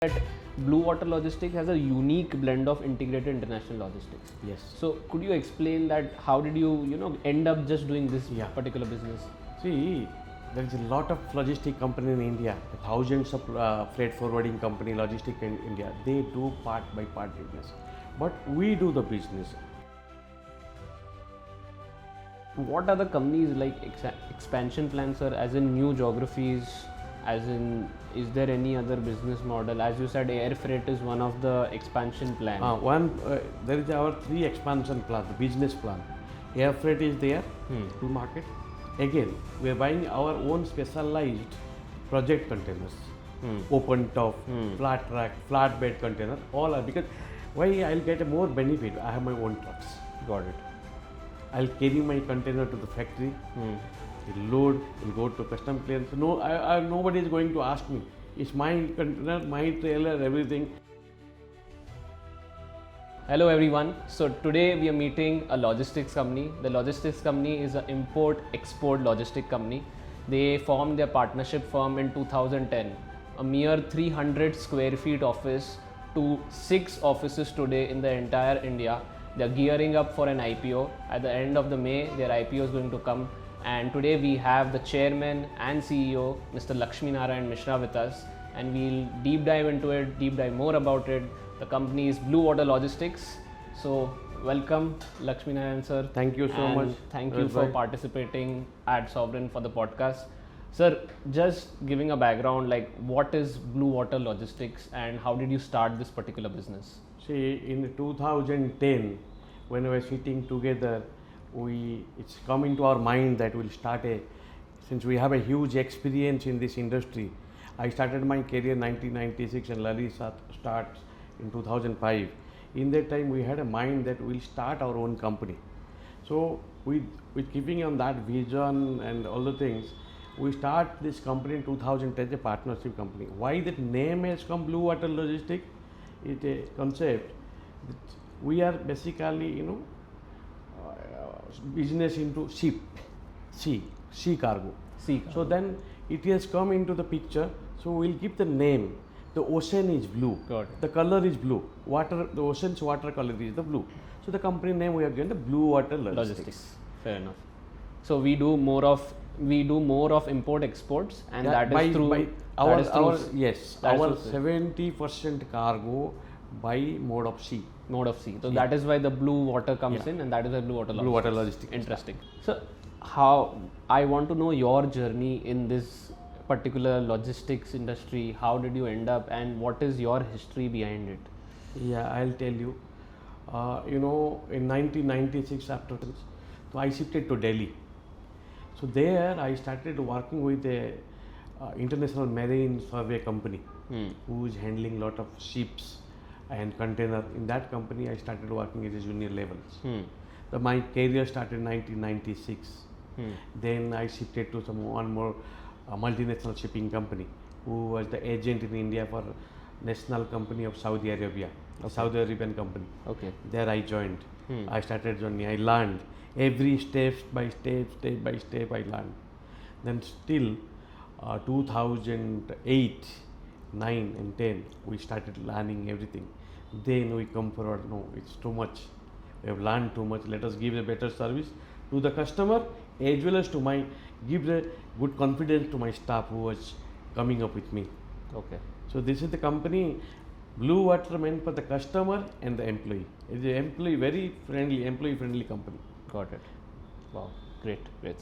that Blue Water Logistics has a unique blend of integrated international logistics. Yes. So could you explain that how did you end up just doing this Yeah. particular business? See, there is a lot of logistic company in India, thousands of freight forwarding company, logistic in India. They do part by part business, but we do the business. What are the companies like expansion plans, sir, as in new geographies, as in is there any other business model? As you said, air freight is one of the expansion plan. There is our three expansion plan, the business plan. Air freight is there to market. Again, we are buying our own specialized project containers, open top, flat track, flatbed container. All are because why I'll get a more benefit. I have my own trucks. Got it. I'll carry my container to the factory. It'll load, will go to custom clearance. No, nobody is going to ask me. It's my container, my trailer, everything. Hello everyone. So today we are meeting a logistics company. The logistics company is an import-export logistic company. They formed their partnership firm in 2010. A mere 300 square feet office to 6 offices today in the entire India. They are gearing up for an IPO. At the end of the May, their IPO is going to come. And today we have the chairman and CEO, Mr. Lakshmi Narayan Mishra with us. And we'll deep dive into it, deep dive more about it. The company is Blue Water Logistics. So welcome Lakshmi Narayan sir. Thank you so And much. Thank you for participating at Sovereign for the podcast. Sir, just giving a background, like what is Blue Water Logistics and how did you start this particular business? See, in 2010, when we were sitting together, it's come into our mind that we'll start since we have a huge experience in this industry. I started my career in 1996 and Lali starts in 2005. In that time, we had a mind that we'll start our own company. So, with keeping on that vision and all the things, we start this company in 2010 as a partnership company. Why that name has come Blue Water Logistics? It's a concept that we are basically, business into sea cargo. So then it has come into the picture. So we'll give the name. The ocean is blue. Got it. The color is blue. The ocean's water color is the blue. So the company name we have given the Blue Water Logistics. Fair enough. So we do more of import exports, and that is through our 70% cargo by mode of sea. Mode of sea. So that is why the blue water comes in, and that is why Blue Water Logistics. Interesting. So how I want to know your journey in this particular logistics industry. How did you end up, and what is your history behind it? Yeah, I'll tell you. In 1996, so I shifted to Delhi. So there I started working with a international marine survey company who is handling lot of ships and container. In that company, I started working at a junior levels. My career started in 1996. Then I shifted to one more multinational shipping company who was the agent in India for national company of Saudi Arabia, a Saudi Arabian company. Okay. There I joined. I started journey. I learned every step by step I learned. Then still 2008, 9 and 10 we started learning everything. Then we come forward, no, it's too much. We have learned too much. Let us give a better service to the customer as well as to give a good confidence to my staff who was coming up with me. Okay. So this is the company Blue Water meant for the customer and the employee. It's an employee friendly company. Got it. Wow. Great. Sir.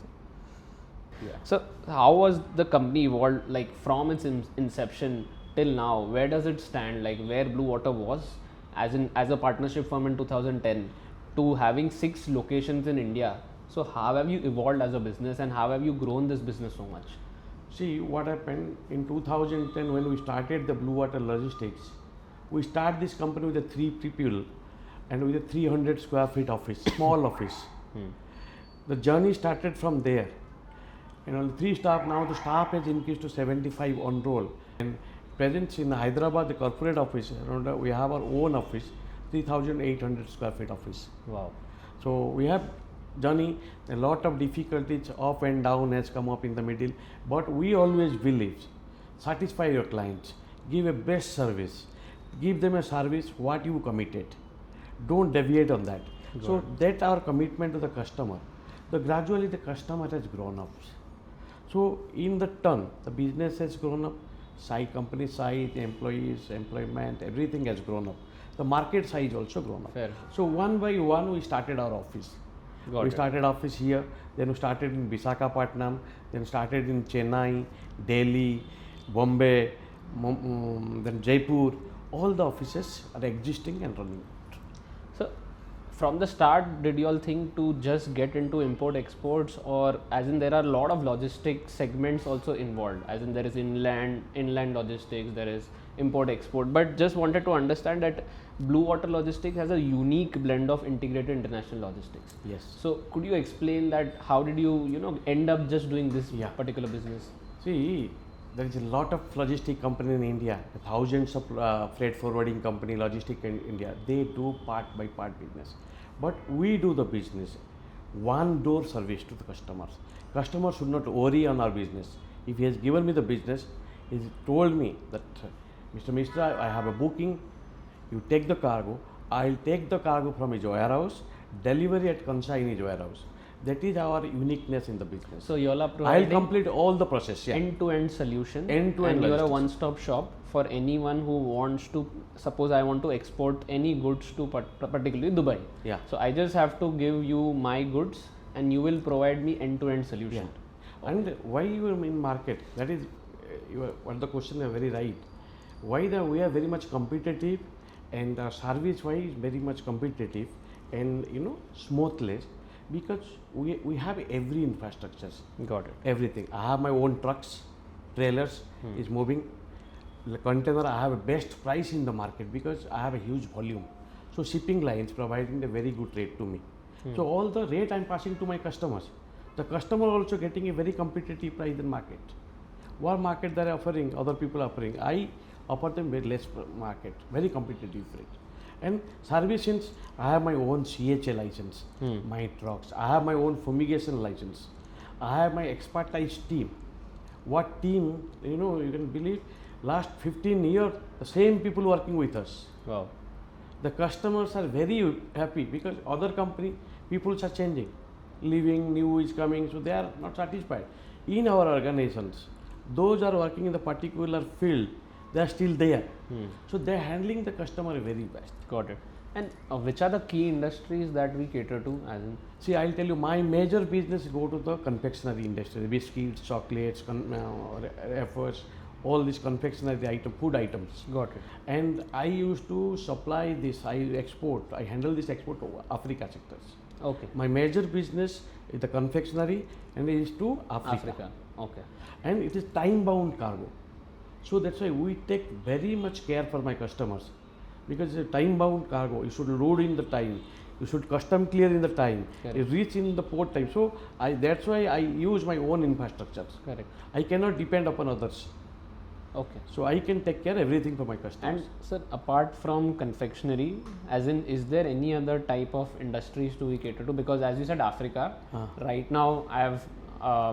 Yeah. So how was the company evolved, like from its inception till now? Where does it stand? Like where Blue Water was as a partnership firm in 2010 to having 6 locations in India. So how have you evolved as a business, and how have you grown this business so much? See what happened in 2010 when we started the Blue Water Logistics. We started this company with a 3 people and with a 300 square feet office, small office. The journey started from there. The 3 staff, now the staff has increased to 75 on roll. And presence in Hyderabad, the corporate office, we have our own office, 3,800 square feet office. Wow. So we have journey, a lot of difficulties up and down has come up in the middle, but we always believe satisfy your clients, give a best service, give them a service what you committed. Don't deviate on that. So that our commitment to the customer. Gradually the customer has grown up. So in the turn, the business has grown up, company size, employees, employment, everything has grown up. The market size also grown up. Fair. So one by one we started our office. Got We it. started office here, then we started in Visakhapatnam, then started in Chennai, Delhi, Bombay, then Jaipur. All the offices are existing and running. So, from the start, did you all think to just get into import exports, or as in there are a lot of logistic segments also involved? As in there is inland logistics, there is import export. But just wanted to understand that Blue Water Logistics has a unique blend of integrated international logistics. Yes. So, could you explain that? How did you end up just doing this Yeah. particular business? See, there is a lot of logistic company in India, thousands of freight forwarding company, logistic in India. They do part by part business, but we do the business one door service to the customers. Customers should not worry on our business. If he has given me the business, he told me that Mr. Mishra, I have a booking. You take the cargo. I'll take the cargo from his warehouse, delivery at Kansa in his warehouse. That is our uniqueness in the business. So, you all are I'll providing complete all the process. Yeah. end-to-end solution, End-to-end and you are a logistics. one-stop shop for anyone who wants to. Suppose I want to export any goods to particularly Dubai. Yeah. So I just have to give you my goods, and you will provide me end-to-end solution. And why you are in market? That is, what the question is very right. Why we are very much competitive, and service wise very much competitive, and smoothness, because we have every infrastructure, Got it. everything. I have my own trucks, trailers is moving. The container I have a best price in the market because I have a huge volume. So shipping lines providing a very good rate to me. So all the rate I am passing to my customers. The customer also getting a very competitive price in market. What market they are offering, other people are offering. I offer them very less market, very competitive rate. And service, since I have my own CHA license, my trucks, I have my own fumigation license, I have my expertise team. What team, you can believe, last 15 years, the same people working with us. Wow. The customers are very happy because other company, people are changing, leaving, new is coming, so they are not satisfied. In our organizations, those are working in the particular field, they are still there. So they are handling the customer very best. Got it. And which are the key industries that we cater to? As in, See, I'll tell you, my major business go to the confectionery industry, biscuits, chocolates, wafers, all these confectionery item, food items. got it. And I used to supply this, I handle this export to Africa sectors. Okay. My major business is the confectionery and it is to Africa. Africa. Okay. And it is time bound cargo. So that's why we take very much care for my customers, because it's a time bound cargo. You should load in the time, you should custom clear in the time, Correct. you reach in the port time. So that's why I use my own infrastructures. Correct. I cannot depend upon others. Okay. So I can take care everything for my customers. And sir, apart from confectionery, as in, is there any other type of industries do we cater to? Because as you said, Africa, right now I have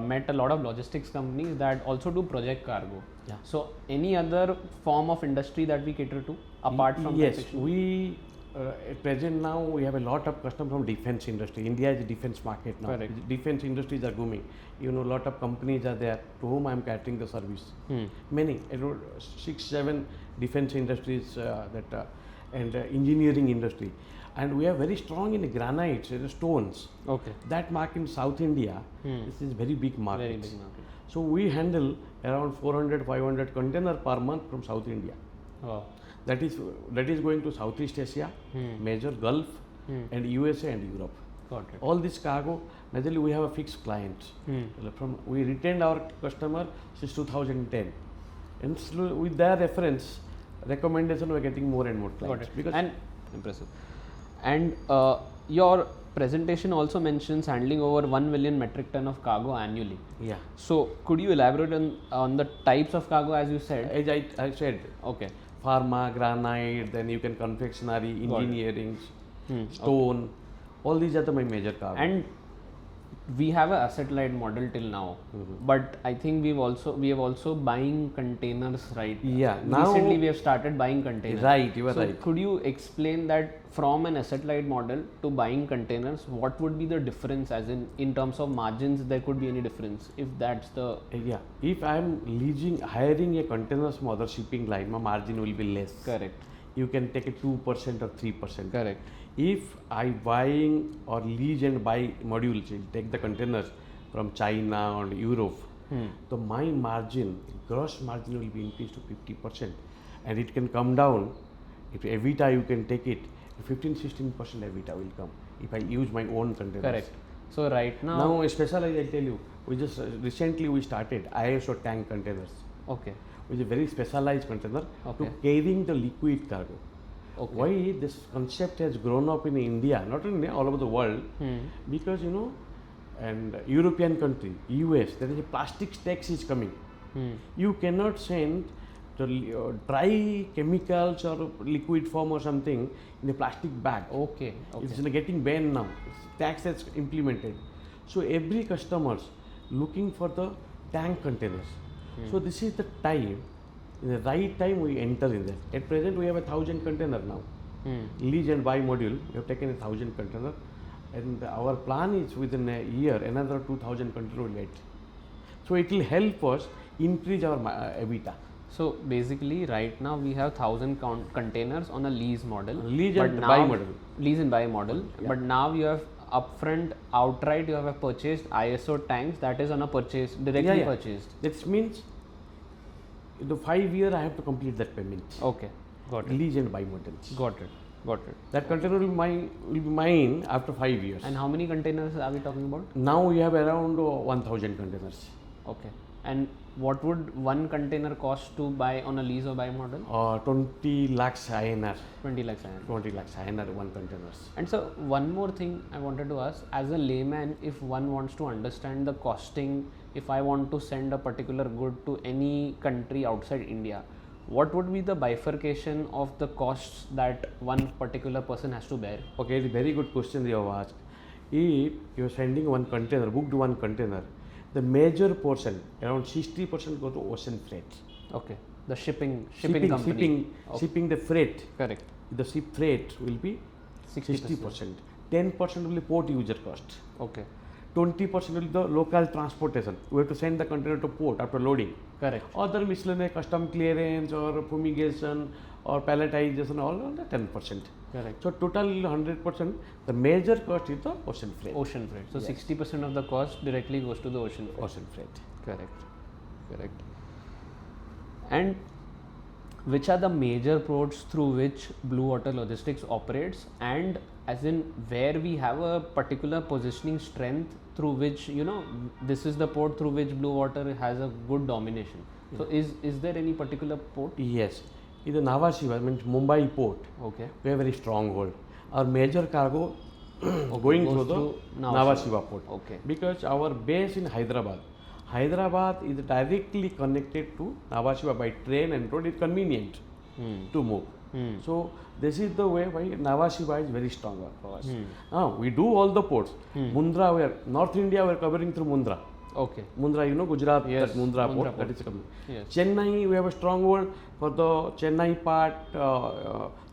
met a lot of logistics companies that also do project cargo. Yeah. So any other form of industry that we cater to apart from Yes, confectionery? we at present now we have a lot of customers from defense industry. India is a defense market now. Correct. Defense industries are booming. A lot of companies are there to whom I am catering the service. Many, 6-7 defense industries and engineering industry, and we are very strong in granites, stones. Okay. That market in South India, this is very big market. Very big market. So we handle around 400-500 container per month from South India. Wow. That is going to Southeast Asia, major Gulf, and USA and Europe. Got it. All this cargo, majorly we have a fixed client. We retained our customer since 2010, and with their reference, recommendation, we are getting more and more Got clients. it. Because And impressive. And your presentation also mentions handling over 1 million metric ton of cargo annually. yeah, So could you elaborate on the types of cargo as you said? as I said, Okay. pharma, granite, then you can confectionery, Got it. engineering, stone. All these are my major cargo. And we have an asset light model till now, but I think we have also buying containers, right? Yeah, now- recently we have started buying containers. Right, you are So right. could you explain that from an asset light model to buying containers, what would be the difference, as in terms of margins, there could be any difference if that's the Yeah, if I am hiring a containers from other shipping line, my margin will be less. correct? You can take a 2% or 3%. Correct. If I buying or lease and buy modules, take the containers from China or Europe, so my margin, gross margin will be increased to 50%, and it can come down. If EBITDA you can take it, 15-16% EBITDA will come if I use my own containers. Correct. So right now, Now, specialized, I tell you, we just recently we started ISO tank containers, okay, which is a very specialized container Okay. to carrying the liquid cargo. okay, Why this concept has grown up in India, not in India, all over the world, because and European country, US, there is a plastic tax is coming. You cannot send the dry chemicals or liquid form or something in a plastic bag. okay, It's getting banned now. Tax that's implemented. So every customers looking for the tank containers. So this is the time, in the right time we enter in there. At present we have 1,000 container now. Lease and buy module, we have taken 1,000 container, and our plan is within a year another 2,000 container will add. So it will help us increase our EBITDA. So basically, right now we have 1,000 containers on a lease model. Lease but and now, buy model. Lease and buy model. Yeah. But now you have upfront, outright, you have purchased ISO tanks, that is on a purchase, directly purchased. That means in the 5 year I have to complete that payment. Okay, got it. Lease and buy models. Got it. Got it. That container will be mine after 5 years. And how many containers are we talking about? Now we have around 1,000 containers. Okay. And what would one container cost to buy on a lease or buy model? 20 lakhs INR. 20 lakhs. INR. 20 lakhs INR one containers. And so one more thing I wanted to ask, as a layman, if one wants to understand the costing, if I want to send a particular good to any country outside India, what would be the bifurcation of the costs that one particular person has to bear? Okay, it's a very good question you have asked. If you are sending one container, booked one container, the major portion, around 60% go to ocean freight. Okay, the shipping company. Shipping the freight. Correct. The ship freight will be 60%. 60%. 10% will be port user cost. Okay, 20% will be the local transportation. We have to send the container to port after loading. correct. Other miscellaneous custom clearance or fumigation or palletization, all on the 10%. Correct. So total 100%. The major cost is the ocean freight. Ocean freight. So Yes. 60% of the cost directly goes to the ocean freight. Ocean freight. Correct. Correct. And which are the major ports through which Blue Water Logistics operates, and as in where we have a particular positioning strength through which, this is the port through which Blue Water has a good domination. So is there any particular port? Yes. In the Nhava Sheva, means Mumbai port, Okay. we have very strong hold. Our major cargo going Goes through the through Nhava Nhava Sheva port. Okay. Because our base in Hyderabad. Hyderabad is directly connected to Nhava Sheva by train and road. It's convenient to move. So this is the way why Nhava Sheva is very strong for us. Now we do all the ports. Mundra, North India we are covering through Mundra. Okay. Mundra, Gujarat, Yes, that Mundra Mundra port, that port. is coming. Yes. Chennai, we have a stronghold for the Chennai part,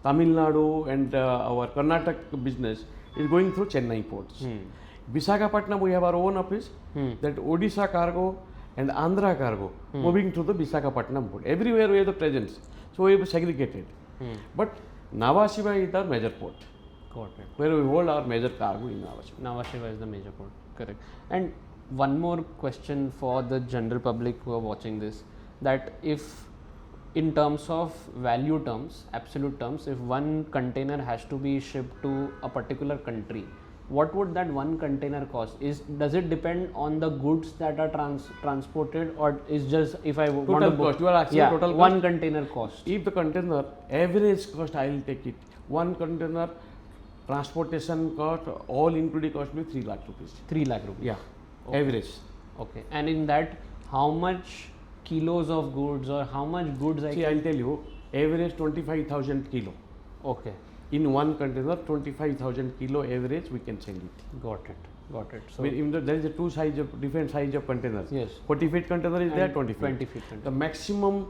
Tamil Nadu and our Karnataka business is going through Chennai ports. Visakhapatnam, we have our own office, that Odisha cargo and Andhra cargo moving through the Visakhapatnam port. Everywhere we have the presence, so we have segregated. But Nhava Sheva is the major port, Got it. where we hold our major cargo in Nhava Sheva. Nhava Sheva is the major port. Correct. And one more question for the general public who are watching this, that if in terms of value terms, absolute terms, if one container has to be shipped to a particular country, what would that one container cost? Does it depend on the goods that are transported, or is just if I want to Total book, cost, you are asking yeah, total cost? one container cost? If the container average cost, I will take it. One container transportation cost, all including cost will be 3 lakh rupees. 3 lakh rupees. Yeah, average. Okay. And in that, how much kilos of goods or how much goods I See, I will tell you, average 25,000 kilo. Okay. In one container, 25,000 kilo average we can send it. Got it. Got it. So Even though there is a different size of containers. yes, 40 feet container is there, and 20 feet. 20 feet. The maximum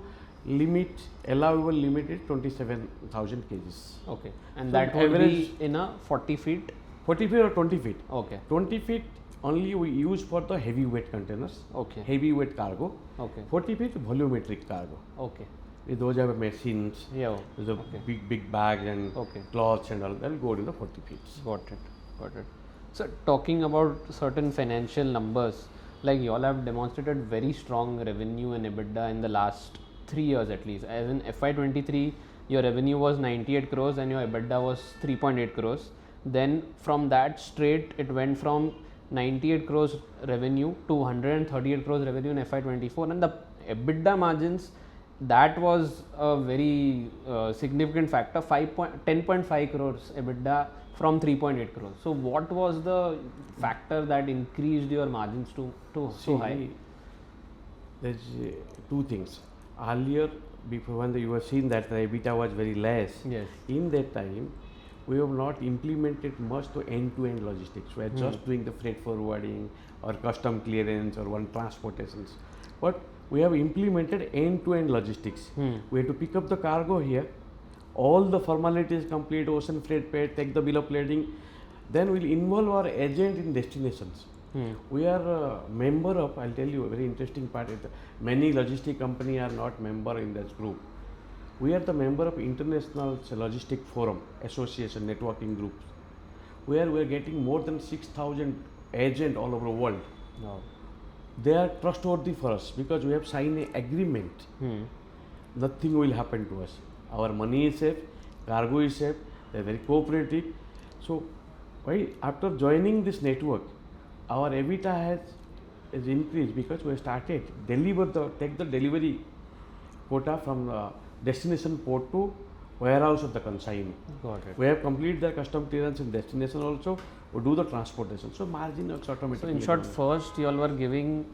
allowable limit is 27,000 kgs. Okay, and So that would average- be in a 40 feet. 40 feet or 20 feet. Okay, 20 feet only we use for the heavyweight containers, okay, heavyweight cargo. okay, 40 feet volumetric cargo. okay. Those have machines, Yeah. the Okay. big bags and Okay. cloths and all that will go in the 40 feet. Got it. Got it. So talking about certain financial numbers, like you all have demonstrated very strong revenue and EBITDA in the last 3 years at least. As in FY23, your revenue was 98 crores and your EBITDA was 3.8 crores. Then from that straight, it went from 98 crores revenue to 138 crores revenue in FY24, and the EBITDA margins, that was a very significant factor, 10.5 crores EBITDA from 3.8 crores. So what was the factor that increased your margins to so high? See, there's two things. Earlier, before when you were seeing that the EBITDA was very less, Yes. in that time, we have not implemented much to end-to-end logistics. We are just doing the freight forwarding or custom clearance or one transportations. But we have implemented end-to-end logistics. We have to pick up the cargo here, all the formalities complete, ocean freight paid, take the bill of lading, then we'll involve our agent in destinations. We are a member of, I'll tell you a very interesting part, many logistic company are not member in this group. We are the member of International Logistic Forum Association networking groups, where we are getting more than 6,000 agents all over the world. Wow. They are trustworthy for us because we have signed an agreement. Nothing will happen to us. Our money is safe, cargo is safe, they are very cooperative. So, why after joining this network, our EBITDA has increased because we started take the delivery quota from the destination port to warehouse of the consignee. Got it. We have completed the custom clearance in destination also. We do the transportation. So margin is automatically. So in short, done. first you all were giving,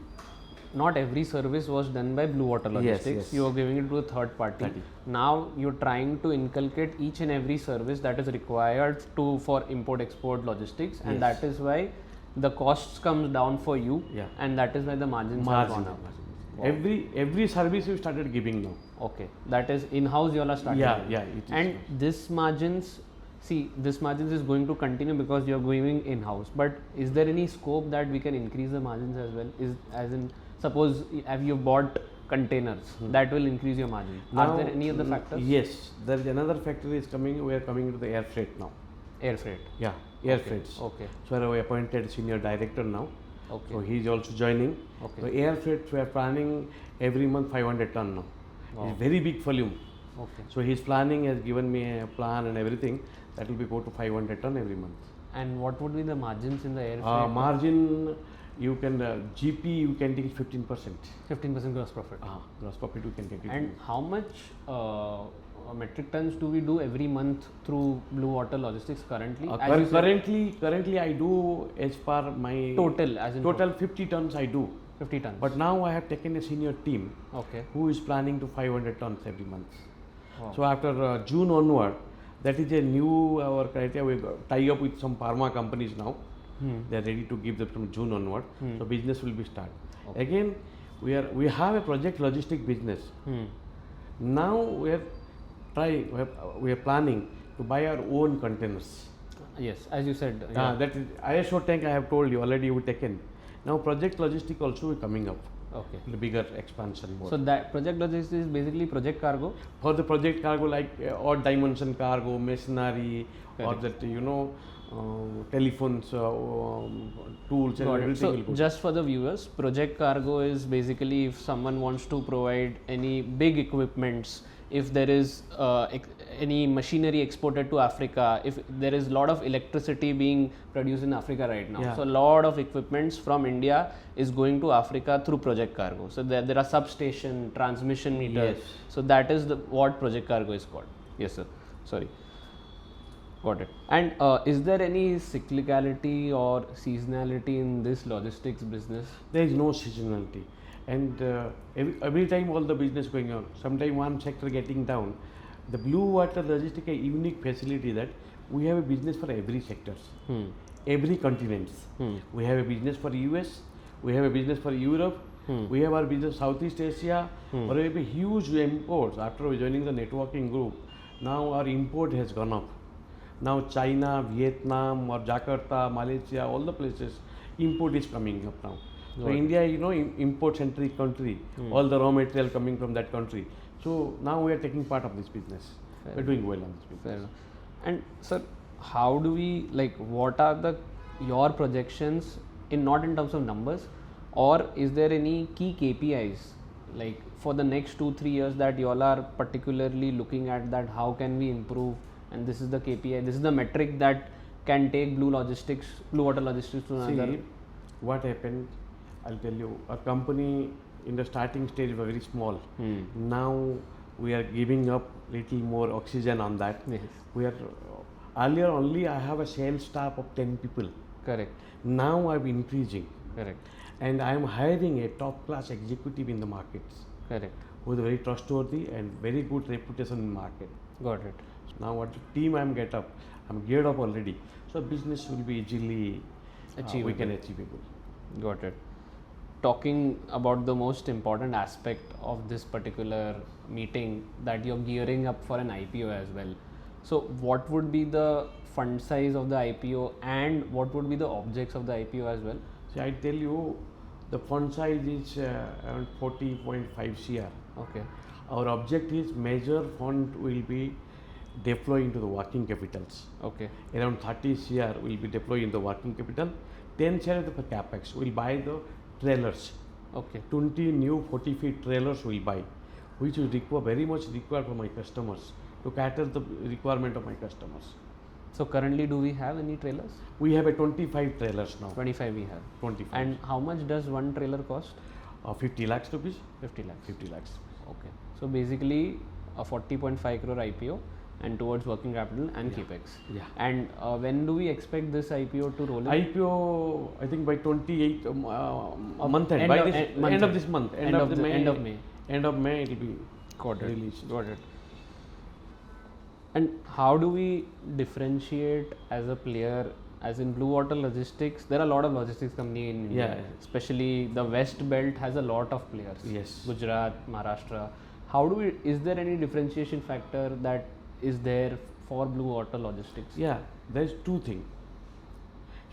not every service was done by Blue Water Yes, Logistics. yes. You were giving it to a third party. Party. Now you're trying to inculcate each and every service that is required for import-export logistics, and Yes. that is why the costs comes down for you, Yeah. and that is why the margins have Margin. gone up. Wow. Every service we started giving now. Okay, that is in-house you all are starting. Yeah, with. yeah, it is. And this margins, this margins is going to continue because you are going in-house. But is there any scope that we can increase the margins as well? As in, suppose have you bought containers, that will increase your margin. Are there any other factors? Yes, there is another factor is coming. We are coming into the air freight now. Air freight. Yeah, air Okay, freights. okay. So we appointed senior director now. Okay. So he is also joining. Okay. So air freight we are planning every month 500 ton now. Wow. It's very big volume. Okay. So his planning has given me a plan and everything. That will be go to 500 ton every month. And what would be the margins in the air freight? Margin you can GP you can take 15%. 15% gross profit. Gross profit you can take it. And how much metric tons do we do every month through Blue Water Logistics currently? As you said, currently I do as per my total, as in total 50 tons I do. 50 tons. But now I have taken a senior team Okay. who is planning to 500 tons every month. Wow. So after June onward, that is a new our criteria. We tie up with some pharma companies now. They are ready to give them from June onward. So business will be start. Okay. Again, we have a project logistic business. Now we are planning to buy our own containers. Yes, as you said. That is ISO tank. I have told you already. We taken. Now project logistic also is coming up. Okay. The bigger expansion mode. So that project logistics is basically project cargo. For the project cargo like odd dimension cargo, machinery, or Correct. that telephones, tools and Got it. everything So will go. just for the viewers, project cargo is basically if someone wants to provide any big equipments, if there is any machinery exported to Africa, if there is a lot of electricity being produced in Africa right now, Yeah. so a lot of equipments from India is going to Africa through project cargo. So there are substation, transmission meters. Yes. So that is what project cargo is called. Yes, sir. Sorry. Got it. And is there any cyclicality or seasonality in this logistics business? There is no seasonality, and every time all the business going on. Sometime one sector getting down. The Blue Water Logistics a unique facility that we have a business for every sectors. every continents. We have a business for US, we have a business for Europe, we have our business Southeast Asia, or we have a huge imports. After joining the networking group, now our import has gone up. Now China, Vietnam, or Jakarta, Malaysia, all the places, import is coming up now. So India, import-centric country, all the raw material coming from that country. So now we are taking part of this business. We're doing well on this business. Fair enough. And sir, how do we what are your projections not in terms of numbers, or is there any key KPIs for the next 2-3 years that you all are particularly looking at, that how can we improve, and this is the KPI, this is the metric that can take Blue Water Logistics to another? See, what happened, I'll tell you, a company in the starting stage was very small. Now we are giving up little more oxygen on that. Yes. We are earlier only I have a sales staff of 10 people. Correct. Now I'm increasing. Correct. And I am hiring a top class executive in the markets. Correct. Who is very trustworthy and very good reputation in market. Got it. Now what team I'm geared up already. So business will be easily we can achievable. Got it. Talking about the most important aspect of this particular meeting, that you're gearing up for an IPO as well. So what would be the fund size of the IPO, and what would be the objects of the IPO as well? See, I tell you, the fund size is around 40.5 CR. Okay. Our object is major fund will be deployed into the working capitals. Okay. Around 30 CR will be deployed in the working capital. 10 CR of the capex will buy the trailers. Okay. 20 new 40 feet trailers will buy, which is very much required for my customers to cater the requirement of my customers. So currently, do we have any trailers? We have a 25 trailers now. 25 we have. 25. And how much does one trailer cost? 50 lakhs rupees. 50 lakhs. 50 lakhs. Okay. So basically a 40.5 crore IPO and towards working capital and capex. Yeah. And when do we expect this IPO to roll in? IPO, I think by 28 month end. End By of- this end- month end of end. this month. End of the- end of May. End of May it will be Got it. released. Got it. And how do we differentiate as a player? As in Blue Water Logistics, there are a lot of logistics company in India. Yeah. Especially the West Belt has a lot of players. Yes. Gujarat, Maharashtra. How do we? Is there any differentiation factor that is there for Blue Water Logistics? Yeah, there is two things.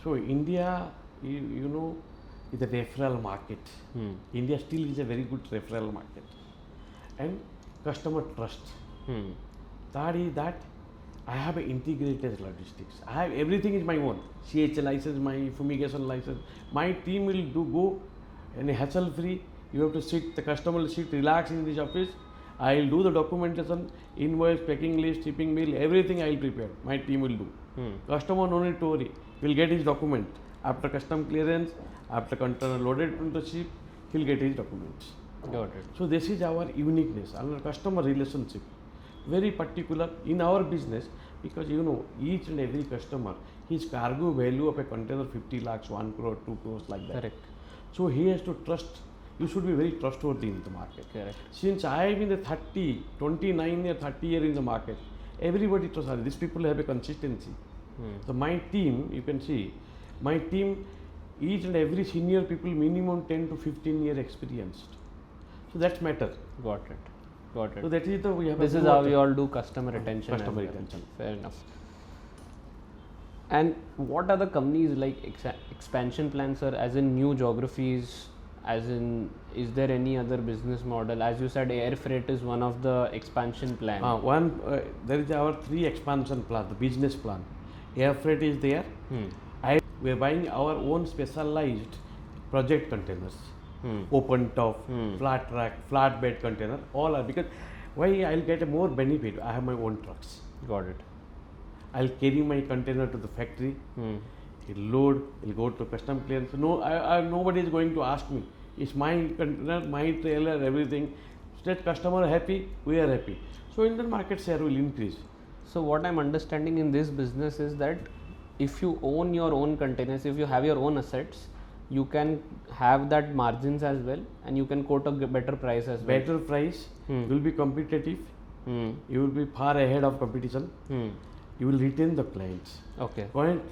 So India, you know, is a referral market. India still is a very good referral market, and customer trust. That is that I have an integrated logistics. I have everything is my own. CHA license, my fumigation license. My team will go and hassle free. You have to sit, the customer will sit, relax in this office. I will do the documentation, invoice, packing list, shipping bill, everything I will prepare. My team will do. Customer no need to worry. Will get his document. After custom clearance, after container loaded into the ship, he'll get his documents. Got it. So this is our uniqueness, our customer relationship. Very particular in our business, because you know each and every customer, his cargo value of a container 50 lakhs, 1 crore, 2 crores like that. Correct. So he has to trust. You should be very trustworthy in the market. Correct. Since I am in the 29 year, 30 year in the market, everybody trusts us. These people have a consistency. So my team, you can see, my team, each and every senior people minimum 10 to 15 year experienced. So that's matter. Got it. Got it. So that is the we have. This is how we all do customer retention. as Customer well. retention. Fair enough. And what are the companies like expansion plans, sir? As in new geographies, as in is there any other business model? As you said, air freight is one of the expansion plan. There is our 3 expansion plan, the business plan. Air freight is there. We are buying our own specialized project containers, open top, flat track, flat bed container. All are because why I'll get a more benefit. I have my own trucks. Got it. I'll carry my container to the factory. It'll load. It'll go to custom clearance. No, nobody is going to ask me. It's my container, my trailer, everything. State customer happy, we are happy. So in the market share will increase. So what I'm understanding in this business is that if you own your own containers, if you have your own assets, you can have that margins as well, and you can quote a better price as well. Better price, will be competitive. You will be far ahead of competition. you will retain the clients. Okay. Client,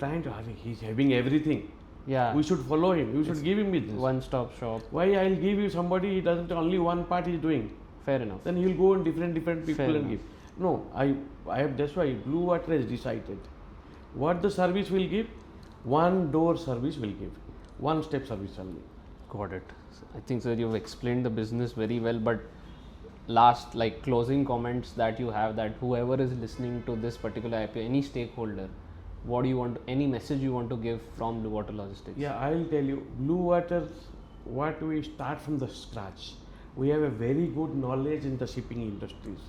he's having everything. Yeah. We should follow him. We should give him business. One-stop shop. Why I'll give you somebody, he doesn't only one part he's doing. Fair enough. Then he'll go on different people Fair and enough. give. No, I have, that's why Blue Water has decided what the service will give. One door service will give. One step service only. Got it. I think, sir, you've explained the business very well, but last, like, closing comments that you have, that whoever is listening to this particular IPO, any stakeholder, what do you want, any message you want to give from Blue Water Logistics? Yeah, I'll tell you, Blue Water, what we start from the scratch. We have a very good knowledge in the shipping industries.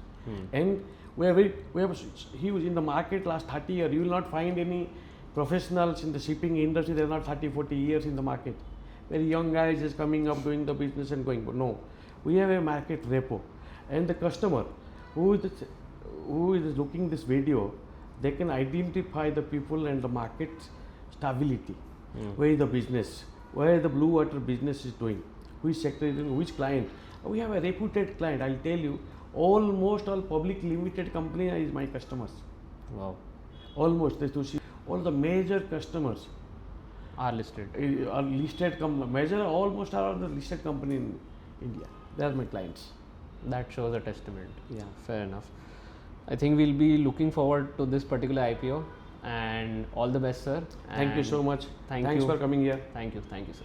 And we have huge in the market last 30 years. You will not find any professionals in the shipping industry. They're not 30, 40 years in the market. Very young guys just coming up, doing the business and going. But no, we have a market repo. And the customer who is looking this video, they can identify the people and the market stability. Where is the business? Where the Blue Water business is doing? Which sector is doing? Which client? We have a reputed client. I'll tell you, almost all public limited company is my customers. Wow. Almost. All the major customers Are listed. are listed major almost are the listed company in India. They are my clients. That shows a testament. Yeah. Fair enough. I think we'll be looking forward to this particular IPO, and all the best, sir. Thank you so much. Thanks Thanks for coming here. Thank you, sir.